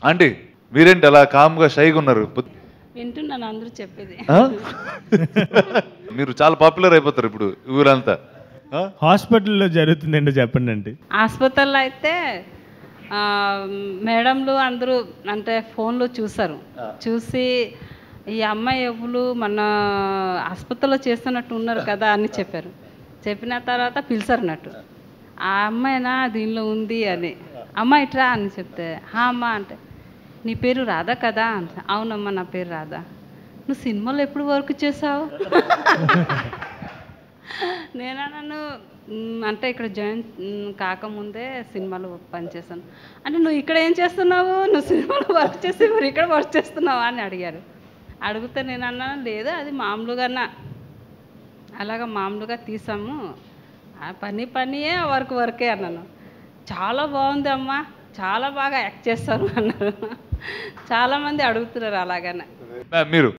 Aunty మీరేంటి అలా కామ్గా షైగా ఉన్నారు? వింటున్నాను అందరూ చెప్పేది. మీరు చాలా పాపులర్ అయిపోతారు ఇప్పుడు ఊరంతా. హాస్పిటల్లో జరుగుతుందండి చెప్పండి అండి. హాస్పిటల్లో అయితే మేడంలు అందరూ అంటే ఫోన్లో చూసారు, చూసి ఈ అమ్మాయి ఎవరు మన హాస్పిటల్లో చేస్తున్నట్టు ఉన్నారు కదా అని చెప్పారు. చెప్పిన తర్వాత పిలిచారన్నట్టు, ఆ అమ్మాయినా దీనిలో ఉంది అని. అమ్మాయి ఇట్రా అని చెప్తే అమ్మ అంటే నీ పేరు రాధా కదా అంటే అవునమ్మా నా పేరు రాధా. నువ్వు సినిమాలో ఎప్పుడు వర్క్ చేసావు? నన్ను అంటే ఇక్కడ జాయిన్ కాకముందే సినిమాలో పనిచేశాను అంటే నువ్వు ఇక్కడ ఏం చేస్తున్నావు, నువ్వు సినిమాలో వర్క్ చేసి మరి ఇక్కడ వర్క్ చేస్తున్నావా అని అడిగారు. అడిగితే నేను అన్నాను లేదు అది మామూలుగా అలాగా మామూలుగా తీసాము, పనియే వర్కే అన్నాను. చాలా బాగుంది అమ్మా, చాలా బాగా యాక్ట్ చేస్తారు అన్నారు. చాలామంది అడుగుతున్నారు అలాగనే. మీరు